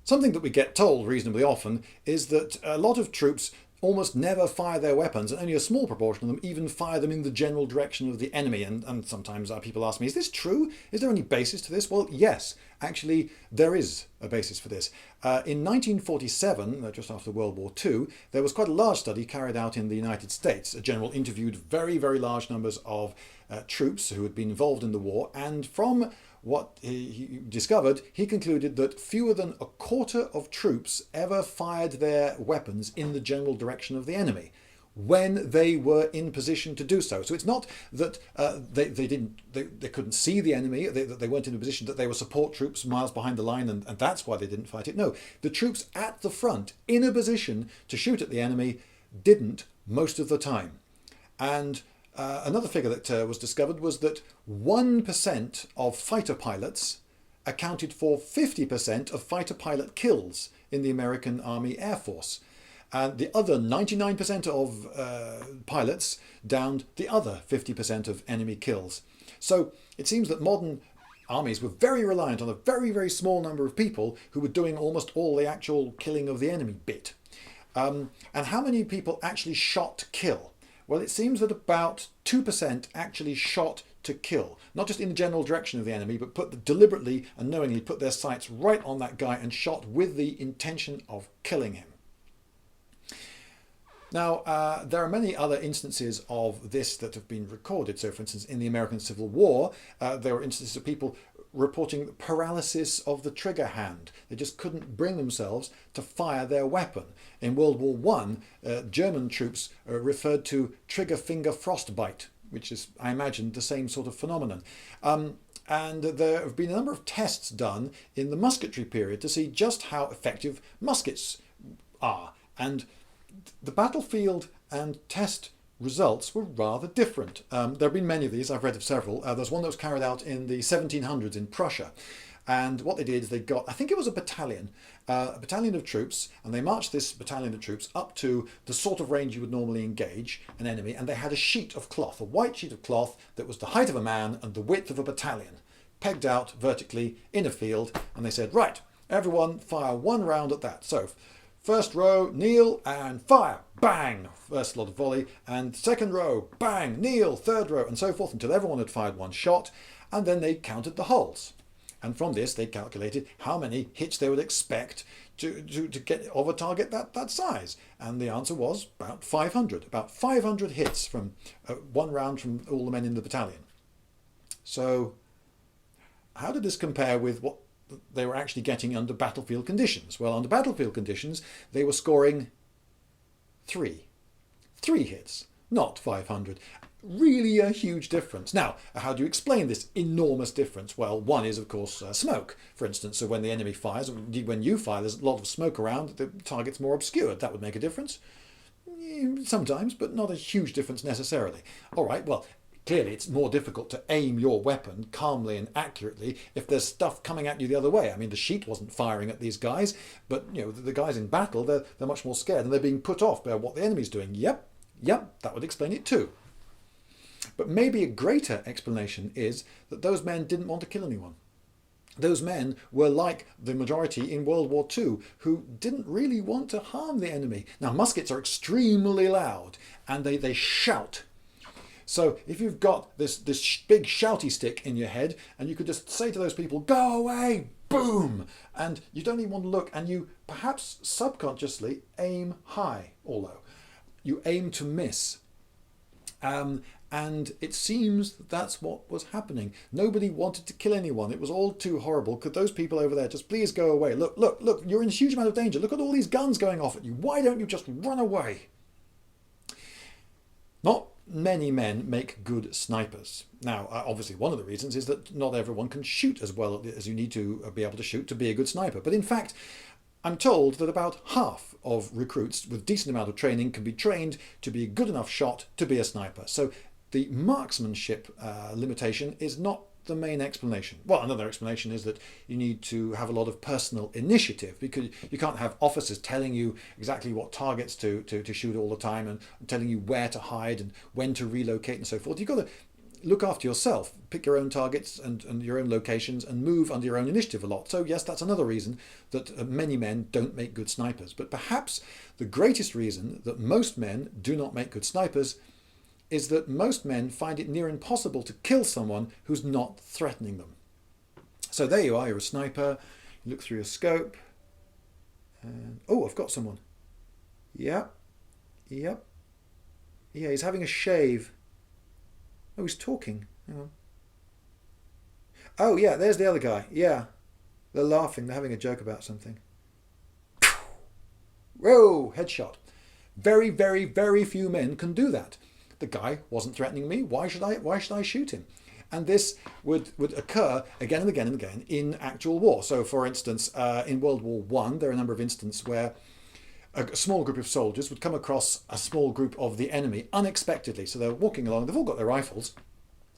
Something that we get told reasonably often is that a lot of troops almost never fire their weapons, and only a small proportion of them even fire them in the general direction of the enemy. And sometimes people ask me, is this true? Is there any basis to this? Well, yes, actually, there is a basis for this. In 1947, just after World War II, there was quite a large study carried out in the United States. A general interviewed very, very large numbers of troops who had been involved in the war, and from what he discovered, he concluded that fewer than a quarter of troops ever fired their weapons in the general direction of the enemy when they were in position to do so. So it's not that they couldn't see the enemy, they weren't in a position, that they were support troops miles behind the line and that's why they didn't fight it. No, the troops at the front in a position to shoot at the enemy didn't most of the time. And another figure that was discovered was that 1% of fighter pilots accounted for 50% of fighter pilot kills in the American Army Air Force. And the other 99% of pilots downed the other 50% of enemy kills. So it seems that modern armies were very reliant on a very, very small number of people who were doing almost all the actual killing of the enemy bit. And how many people actually shot to kill? Well, it seems that about 2% actually shot to kill, not just in the general direction of the enemy, but deliberately and knowingly put their sights right on that guy and shot with the intention of killing him. Now, there are many other instances of this that have been recorded. So, for instance, in the American Civil War, there were instances of people reporting paralysis of the trigger hand. They just couldn't bring themselves to fire their weapon. In World War I, German troops referred to trigger finger frostbite, which is, I imagine, the same sort of phenomenon. And there have been a number of tests done in the musketry period to see just how effective muskets are. And the battlefield and test results were rather different. There have been many of these, I've read of several. There's one that was carried out in the 1700s in Prussia. And what they did is they got, I think it was a battalion of troops, and they marched this battalion of troops up to the sort of range you would normally engage an enemy, and they had a sheet of cloth, a white sheet of cloth that was the height of a man and the width of a battalion, pegged out vertically in a field, and they said, right, everyone fire one round at that. So, first row, kneel and fire, bang, first lot of volley, and second row, bang, kneel, third row, and so forth until everyone had fired one shot, and then they counted the holes. And from this, they calculated how many hits they would expect to get of a target that size. And the answer was about 500. About 500 hits from one round from all the men in the battalion. So how did this compare with what they were actually getting under battlefield conditions? Well, under battlefield conditions, they were scoring 3 hits, not 500. Really a huge difference. Now, how do you explain this enormous difference? Well, one is, of course, smoke, for instance. So when the enemy fires, when you fire, there's a lot of smoke around, the target's more obscured. That would make a difference. Sometimes, but not a huge difference necessarily. All right, well, clearly it's more difficult to aim your weapon calmly and accurately if there's stuff coming at you the other way. I mean, the sheet wasn't firing at these guys, but you know, the guys in battle, they're much more scared and they're being put off by what the enemy's doing. Yep, that would explain it too. But maybe a greater explanation is that those men didn't want to kill anyone. Those men were like the majority in World War II, who didn't really want to harm the enemy. Now, muskets are extremely loud, and they shout. So if you've got this big shouty stick in your head, and you could just say to those people, go away, boom, and you don't even want to look, and you perhaps subconsciously aim high or low. You aim to miss. And it seems that that's what was happening. Nobody wanted to kill anyone. It was all too horrible. Could those people over there just please go away? Look, you're in a huge amount of danger. Look at all these guns going off at you. Why don't you just run away? Not many men make good snipers. Now, obviously, one of the reasons is that not everyone can shoot as well as you need to be able to shoot to be a good sniper. But in fact, I'm told that about half of recruits with decent amount of training can be trained to be a good enough shot to be a sniper. So the marksmanship limitation is not the main explanation. Well, another explanation is that you need to have a lot of personal initiative, because you can't have officers telling you exactly what targets to shoot all the time and telling you where to hide and when to relocate and so forth. You've got to look after yourself, pick your own targets and your own locations and move under your own initiative a lot. So yes, that's another reason that many men don't make good snipers. But perhaps the greatest reason that most men do not make good snipers is that most men find it near impossible to kill someone who's not threatening them. So there you are, you're a sniper, you look through your scope, and oh, I've got someone. Yep. Yeah, he's having a shave. Oh, he's talking. Hang on. Oh, yeah, there's the other guy. Yeah. They're laughing. They're having a joke about something. Whoa, headshot. Very, very, very few men can do that. The guy wasn't threatening me. Why should I shoot him? And this would occur again and again and again in actual war. So, for instance, in World War I, there are a number of instances where a small group of soldiers would come across a small group of the enemy unexpectedly. So they're walking along, they've all got their rifles,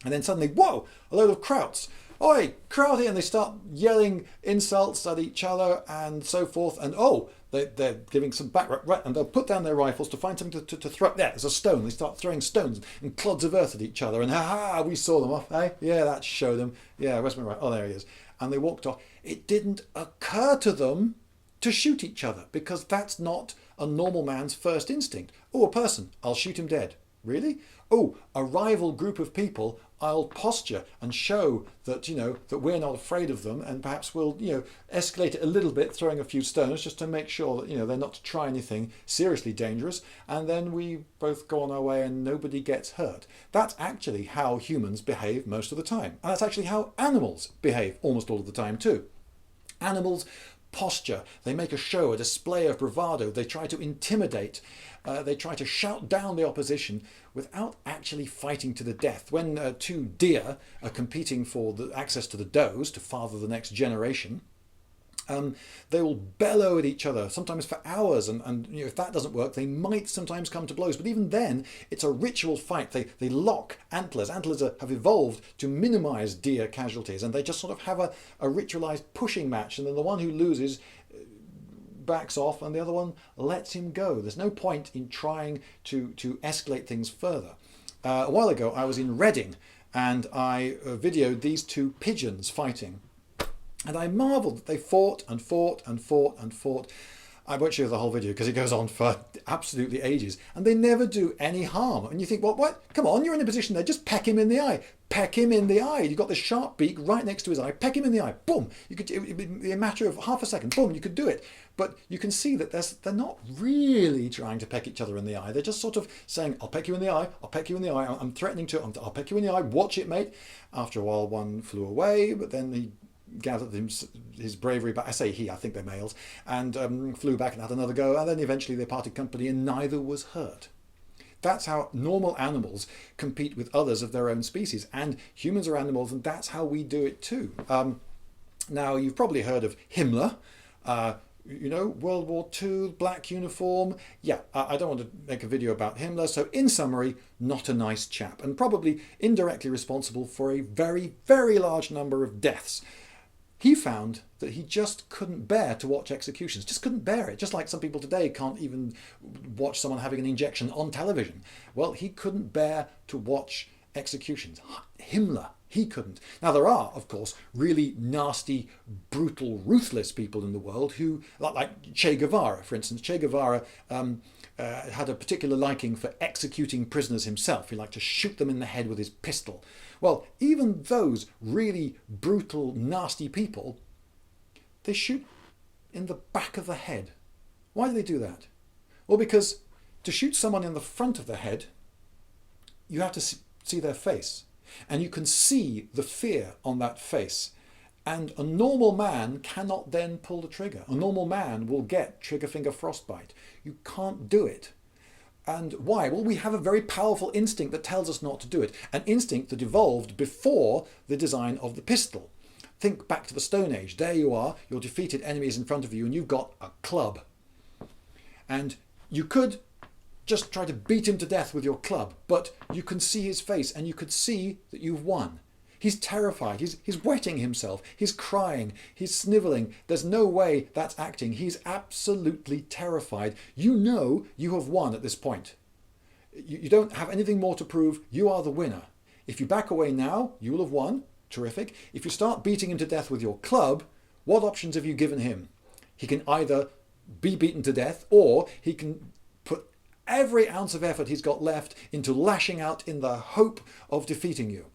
and then suddenly, whoa, a load of krauts. Oi, krauty! And they start yelling insults at each other and so forth. And oh, they're giving some back, right, and they'll put down their rifles to find something to throw. Yeah, there's a stone. They start throwing stones and clods of earth at each other. And ha, we saw them off, eh? Yeah, that showed them. Yeah, where's my right? Oh, there he is. And they walked off. It didn't occur to them to shoot each other, because that's not a normal man's first instinct. Oh, a person, I'll shoot him dead. Really? Oh, a rival group of people, I'll posture and show that, that we're not afraid of them, and perhaps we'll, escalate it a little bit, throwing a few stones just to make sure that, they're not to try anything seriously dangerous, and then we both go on our way and nobody gets hurt. That's actually how humans behave most of the time. And that's actually how animals behave almost all of the time too. Animals posture, they make a show, a display of bravado, they try to intimidate, they try to shout down the opposition without actually fighting to the death. When two deer are competing for the access to the does to father the next generation, they will bellow at each other, sometimes for hours, and if that doesn't work, they might sometimes come to blows. But even then, it's a ritual fight. They lock antlers. Antlers have evolved to minimize deer casualties, and they just sort of have a ritualized pushing match, and then the one who loses backs off and the other one lets him go. There's no point in trying to escalate things further. A while ago, I was in Reading, and I videoed these two pigeons fighting. And I marvelled that they fought and fought and fought and fought. I won't show you the whole video because it goes on for absolutely ages. And they never do any harm. And you think, well, what? Come on, you're in a position there. Just peck him in the eye. Peck him in the eye. You've got the sharp beak right next to his eye. Peck him in the eye. Boom. It'd be a matter of half a second. Boom, you could do it. But you can see that they're not really trying to peck each other in the eye. They're just sort of saying, I'll peck you in the eye. I'll peck you in the eye. I'm threatening to. I'll peck you in the eye. Watch it, mate. After a while, one flew away, but then he gathered his bravery back. I say he, I think they're males, and flew back and had another go, and then eventually they parted company and neither was hurt. That's how normal animals compete with others of their own species, and humans are animals, and that's how we do it too. Now, you've probably heard of Himmler, World War II, black uniform. Yeah, I don't want to make a video about Himmler, so in summary, not a nice chap, and probably indirectly responsible for a very, very large number of deaths. He found that he just couldn't bear to watch executions, just couldn't bear it. Just like some people today can't even watch someone having an injection on television. Well, he couldn't bear to watch executions. Himmler, he couldn't. Now, there are, of course, really nasty, brutal, ruthless people in the world who, like Che Guevara, for instance. Che Guevara had a particular liking for executing prisoners himself. He liked to shoot them in the head with his pistol. Well, even those really brutal, nasty people, they shoot in the back of the head. Why do they do that? Well, because to shoot someone in the front of the head, you have to see their face. And you can see the fear on that face. And a normal man cannot then pull the trigger. A normal man will get trigger finger frostbite. You can't do it. And why? Well, we have a very powerful instinct that tells us not to do it. An instinct that evolved before the design of the pistol. Think back to the Stone Age. There you are, your defeated enemies in front of you, and you've got a club. And you could just try to beat him to death with your club, but you can see his face and you could see that you've won. He's terrified, he's wetting himself, he's crying, he's snivelling. There's no way that's acting. He's absolutely terrified. You know you have won at this point. You don't have anything more to prove. You are the winner. If you back away now, you will have won. Terrific. If you start beating him to death with your club, what options have you given him? He can either be beaten to death, or he can put every ounce of effort he's got left into lashing out in the hope of defeating you.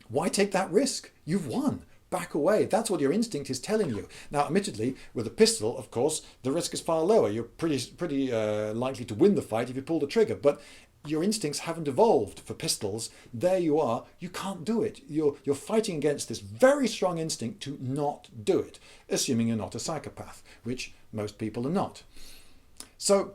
Why take that risk? You've won. Back away. That's what your instinct is telling you. Now, admittedly, with a pistol, of course, the risk is far lower. You're pretty likely to win the fight if you pull the trigger, but your instincts haven't evolved for pistols. There you are. You can't do it. You're fighting against this very strong instinct to not do it, assuming you're not a psychopath, which most people are not. So,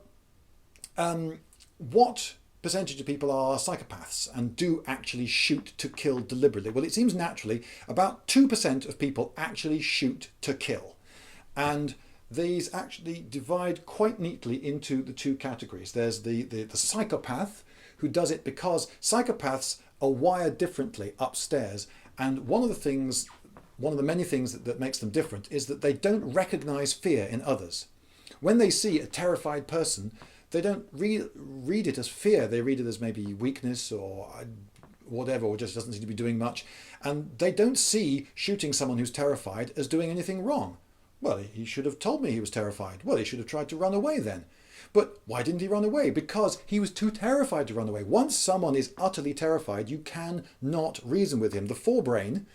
what percentage of people are psychopaths and do actually shoot to kill deliberately? Well, it seems naturally about 2% of people actually shoot to kill. And these actually divide quite neatly into the two categories. There's the psychopath, who does it because psychopaths are wired differently upstairs. And one of the many things that makes them different is that they don't recognize fear in others. When they see a terrified person, they don't read it as fear. They read it as maybe weakness or whatever, or just doesn't seem to be doing much. And they don't see shooting someone who's terrified as doing anything wrong. Well, he should have told me he was terrified. Well, he should have tried to run away then. But why didn't he run away? Because he was too terrified to run away. Once someone is utterly terrified, you cannot reason with him. The forebrain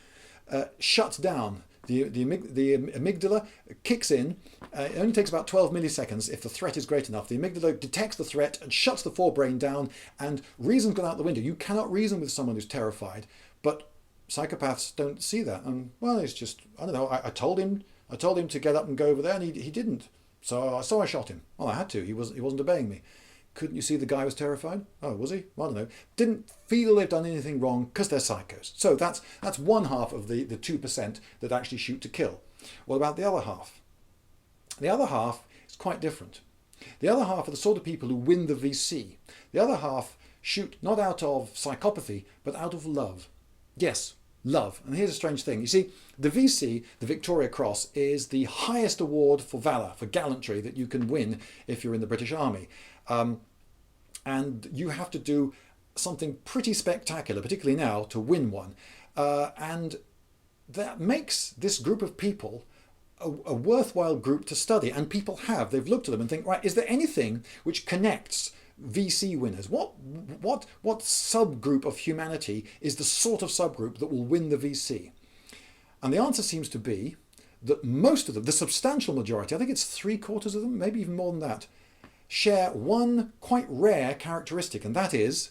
shuts down. The amygdala kicks in. It only takes about 12 milliseconds if the threat is great enough. The amygdala detects the threat and shuts the forebrain down, and reason's gone out the window. You cannot reason with someone who's terrified, but psychopaths don't see that. And well, it's just, I don't know, I told him to get up and go over there, and he didn't. So I shot him. Well, I had to. He wasn't obeying me. Couldn't you see the guy was terrified? Oh, was he? Well, I don't know. Didn't feel they've done anything wrong because they're psychos. So that's one half of the 2% that actually shoot to kill. What about the other half? The other half is quite different. The other half are the sort of people who win the VC. The other half shoot not out of psychopathy, but out of love. Yes, love. And here's a strange thing. You see, the VC, the Victoria Cross, is the highest award for valour, for gallantry that you can win if you're in the British Army. And you have to do something pretty spectacular, particularly now, to win one. And that makes this group of people a worthwhile group to study. And people they've looked at them and think, right, is there anything which connects VC winners? What subgroup of humanity is the sort of subgroup that will win the VC? And the answer seems to be that most of them, the substantial majority, I think it's 3/4 of them, maybe even more than that, share one quite rare characteristic, and that is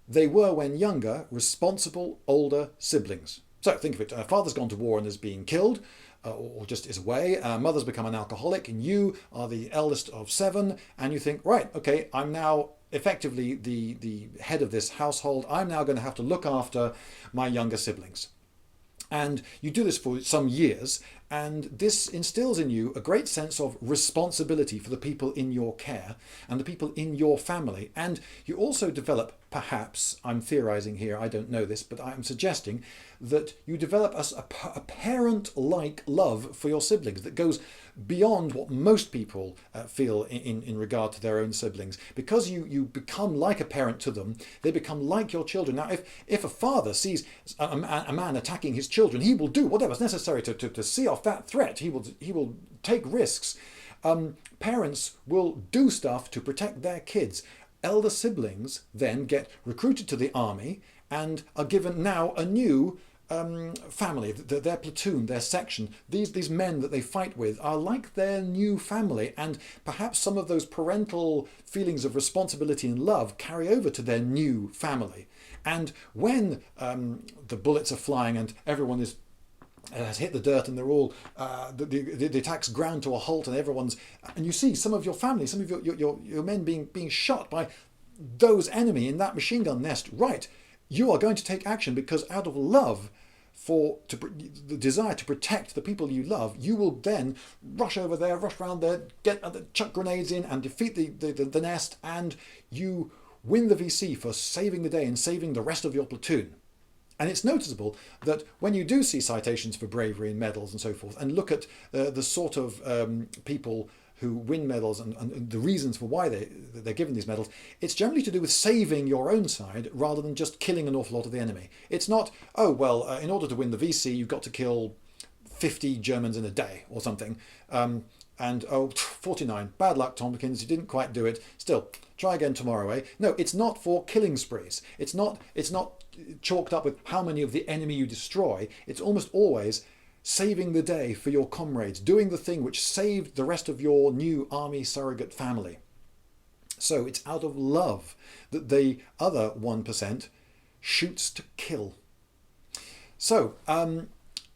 they were, when younger, responsible older siblings. So think of it, father's gone to war and is being killed, or just is away, mother's become an alcoholic, and you are the eldest of 7, and you think, right, okay, I'm now effectively the head of this household, I'm now going to have to look after my younger siblings. And you do this for some years, and this instills in you a great sense of responsibility for the people in your care and the people in your family. And you also develop, perhaps, I'm theorizing here, I don't know this, but I'm suggesting that you develop a parent-like love for your siblings that goes beyond what most people feel in regard to their own siblings. Because you become like a parent to them, they become like your children. Now, if a father sees a man attacking his children, he will do whatever's necessary to see off that threat. He will take risks. Parents will do stuff to protect their kids. Elder siblings then get recruited to the army and are given now a new family, their platoon, their section. These men that they fight with are like their new family, and perhaps some of those parental feelings of responsibility and love carry over to their new family. And when the bullets are flying and everyone has hit the dirt and they're all the attack's ground to a halt, and you see some of your family, some of your men being shot by those enemy in that machine gun nest, right? You are going to take action because out of love the desire to protect the people you love, you will then rush over there, rush around there, chuck grenades in and defeat the nest, and you win the VC for saving the day and saving the rest of your platoon. And it's noticeable that when you do see citations for bravery and medals and so forth, and look at the sort of people who win medals and the reasons for why they're given these medals, it's generally to do with saving your own side rather than just killing an awful lot of the enemy. It's not, oh, well, in order to win the VC, you've got to kill 50 Germans in a day or something. And, oh, 49, bad luck, Tompkins, you didn't quite do it. Still, try again tomorrow, eh? No, it's not for killing sprees. It's not chalked up with how many of the enemy you destroy. It's almost always saving the day for your comrades, doing the thing which saved the rest of your new army surrogate family. So it's out of love that the other 1% shoots to kill. So,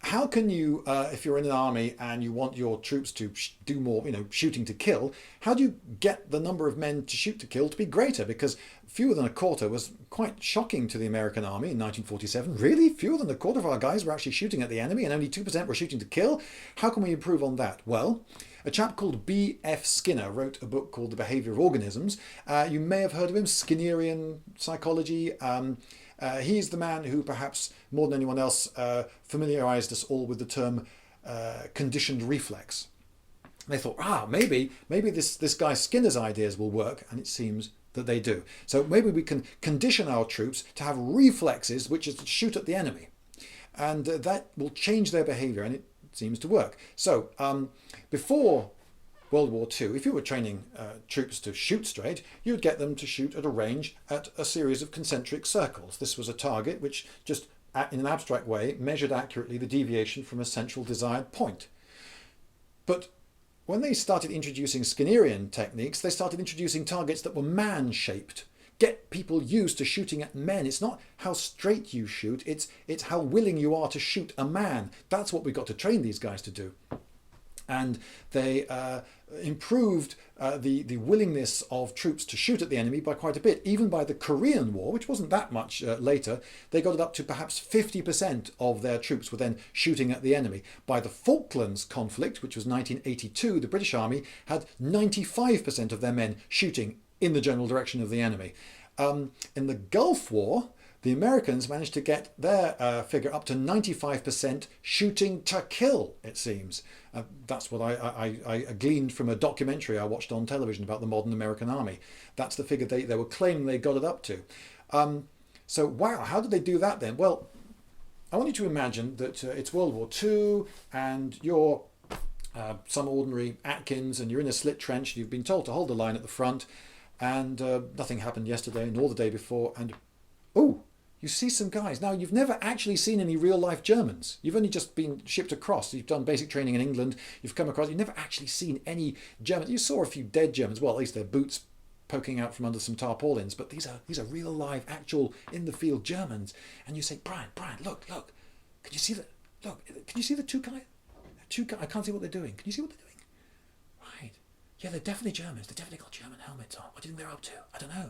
how can you, if you're in an army and you want your troops to do more, shooting to kill, how do you get the number of men to shoot to kill to be greater? Because fewer than a quarter was quite shocking to the American army in 1947. Really? Fewer than a quarter of our guys were actually shooting at the enemy and only 2% were shooting to kill? How can we improve on that? Well, a chap called B.F. Skinner wrote a book called The Behaviour of Organisms. You may have heard of him, Skinnerian psychology. He's the man who perhaps more than anyone else familiarized us all with the term conditioned reflex. They thought, maybe this guy Skinner's ideas will work, and it seems that they do. So maybe we can condition our troops to have reflexes, which is to shoot at the enemy. And that will change their behavior, and it seems to work. So before World War II, if you were training troops to shoot straight, you'd get them to shoot at a range at a series of concentric circles. This was a target which just, in an abstract way, measured accurately the deviation from a central desired point. But when they started introducing Skinnerian techniques, they started introducing targets that were man-shaped. Get people used to shooting at men. It's not how straight you shoot, it's how willing you are to shoot a man. That's what we've got to train these guys to do. And they improved the willingness of troops to shoot at the enemy by quite a bit. Even by the Korean War, which wasn't that much later, they got it up to perhaps 50% of their troops were then shooting at the enemy. By the Falklands conflict, which was 1982, the British Army had 95% of their men shooting in the general direction of the enemy. In the Gulf War, the Americans managed to get their figure up to 95% shooting to kill, it seems. That's what I gleaned from a documentary I watched on television about the modern American army. That's the figure they were claiming they got it up to. So, wow, how did they do that then? Well, I want you to imagine that it's World War II and you're some ordinary Atkins and you're in a slit trench. You've been told to hold the line at the front and nothing happened yesterday nor the day before. And, oh, you see some guys. Now, you've never actually seen any real-life Germans. You've only just been shipped across. You've done basic training in England. You've come across. You've never actually seen any Germans. You saw a few dead Germans. Well, at least their boots poking out from under some tarpaulins. But these are real-life, actual, in-the-field Germans. And you say, Brian, look. Can you see the... Look, can you see the two guys? I can't see what they're doing. Can you see what they're doing? Right. Yeah, they're definitely Germans. They've definitely got German helmets on. What do you think they're up to? I don't know.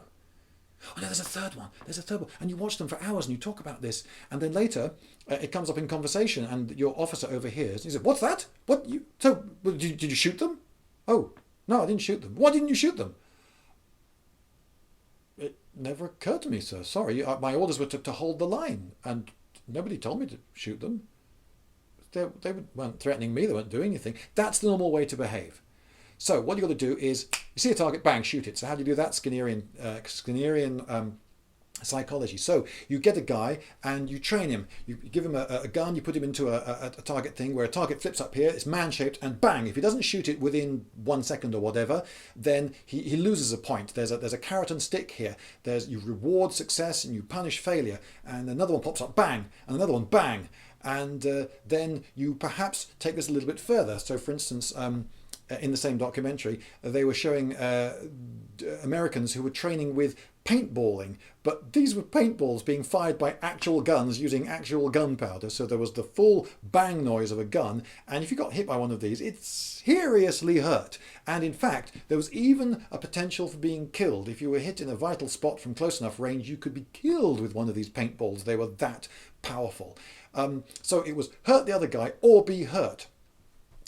Oh no, there's a third one. And you watch them for hours and you talk about this. And then later, it comes up in conversation and your officer overhears. And he said, what's that? Did you shoot them? Oh, no, I didn't shoot them. Why didn't you shoot them? It never occurred to me, sir. Sorry, my orders were to hold the line. And nobody told me to shoot them. They weren't threatening me. They weren't doing anything. That's the normal way to behave. So what you got to do is, you see a target, bang, shoot it. So how do you do that? Skinnerian psychology. So you get a guy and you train him. You give him a gun, you put him into a target thing where a target flips up here, it's man-shaped, and bang, if he doesn't shoot it within 1 second or whatever, then he loses a point. There's a carrot and stick here. You reward success and you punish failure. And another one pops up, bang, and another one, bang. And then you perhaps take this a little bit further. So for instance, in the same documentary, they were showing Americans who were training with paintballing, but these were paintballs being fired by actual guns using actual gunpowder. So there was the full bang noise of a gun, and if you got hit by one of these, it seriously hurt. And in fact, there was even a potential for being killed. If you were hit in a vital spot from close enough range, you could be killed with one of these paintballs. They were that powerful. So it was hurt the other guy or be hurt.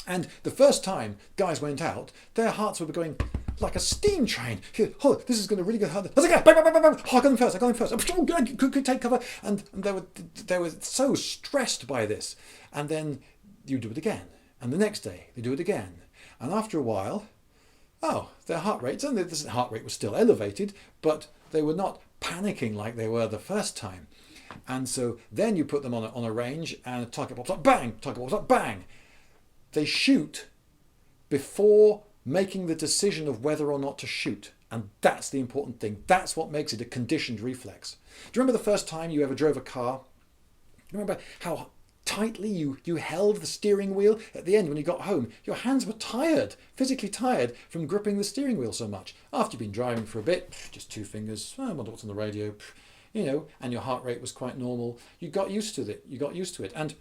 And the first time guys went out, their hearts were going like a steam train. Oh, this is going to really get hurt. There's a guy. Bang, bang, bang, bang. Oh, I got him first. Oh, good. Could take cover. And they were so stressed by this. And then you do it again. And the next day they do it again. And after a while, oh, their heart rates, and the heart rate was still elevated, but they were not panicking like they were the first time. And so then you put them on a range and a target pops up, bang, target pops up, bang. They shoot before making the decision of whether or not to shoot. And that's the important thing. That's what makes it a conditioned reflex. Do you remember the first time you ever drove a car? Do you remember how tightly you held the steering wheel? At the end, when you got home, your hands were tired, physically tired from gripping the steering wheel so much. After you've been driving for a bit, just 2 fingers, I wonder what's on the radio, and your heart rate was quite normal. You got used to it. And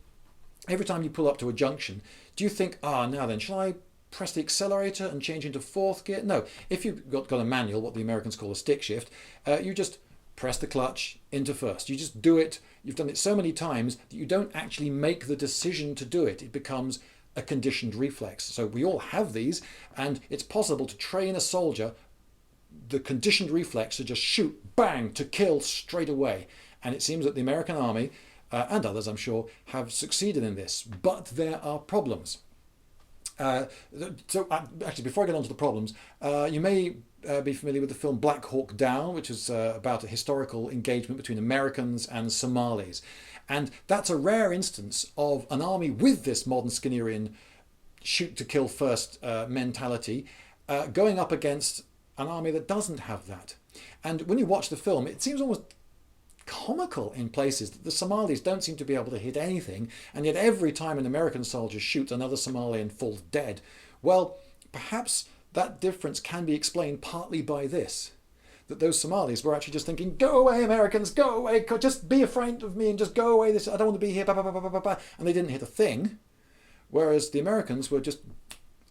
every time you pull up to a junction, do you think, now then, shall I press the accelerator and change into 4th gear? No. If you've got a manual, what the Americans call a stick shift, you just press the clutch into 1st. You just do it. You've done it so many times that you don't actually make the decision to do it. It becomes a conditioned reflex. So we all have these, and it's possible to train a soldier the conditioned reflex to just shoot, bang, to kill straight away. And it seems that the American army, and others I'm sure, have succeeded in this. But there are problems. Actually, before I get on to the problems, you may be familiar with the film Black Hawk Down, which is about a historical engagement between Americans and Somalis. And that's a rare instance of an army with this modern Skinnerian shoot to kill first mentality going up against an army that doesn't have that. And when you watch the film, it seems almost comical in places that the Somalis don't seem to be able to hit anything, and yet every time an American soldier shoots, another Somalian falls dead. Well, perhaps that difference can be explained partly by this, that those Somalis were actually just thinking, go away Americans, go away, just be afraid of me and just go away, I don't want to be here, and they didn't hit a thing, whereas the Americans were just,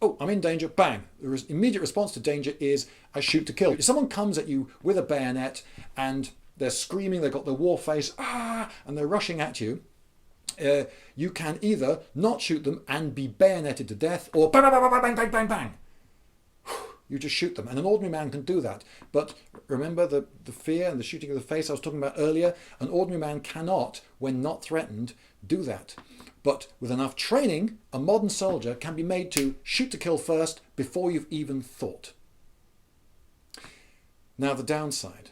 oh, I'm in danger, bang. The immediate response to danger is I shoot to kill. If someone comes at you with a bayonet and they're screaming, they've got their war face, and they're rushing at you, you can either not shoot them and be bayoneted to death, or bang, bang, bang, bang, bang, bang, bang. You just shoot them. And an ordinary man can do that. But remember the fear and the shooting of the face I was talking about earlier? An ordinary man cannot, when not threatened, do that. But with enough training, a modern soldier can be made to shoot to kill first before you've even thought. Now the downside.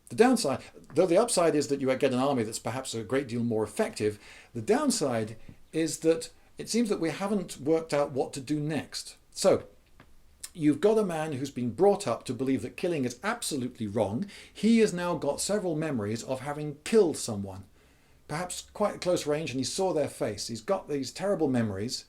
The downside, though the upside is that you get an army that's perhaps a great deal more effective, the downside is that it seems that we haven't worked out what to do next. So, you've got a man who's been brought up to believe that killing is absolutely wrong. He has now got several memories of having killed someone, perhaps quite at close range, and he saw their face. He's got these terrible memories,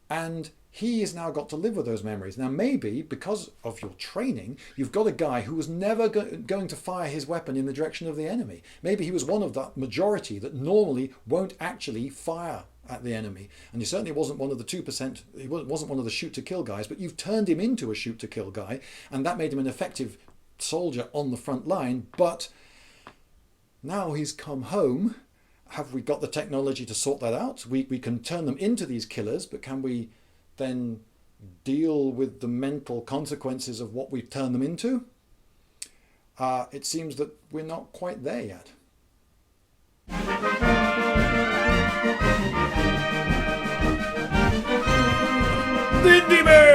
and he has now got to live with those memories. Now maybe, because of your training, you've got a guy who was never going to fire his weapon in the direction of the enemy. Maybe he was one of that majority that normally won't actually fire at the enemy. And he certainly wasn't one of the 2%, he wasn't one of the shoot-to-kill guys, but you've turned him into a shoot-to-kill guy, and that made him an effective soldier on the front line. But now he's come home. Have we got the technology to sort that out? We can turn them into these killers, but can we then deal with the mental consequences of what we've turned them into? It seems that we're not quite there yet. Lindybeige!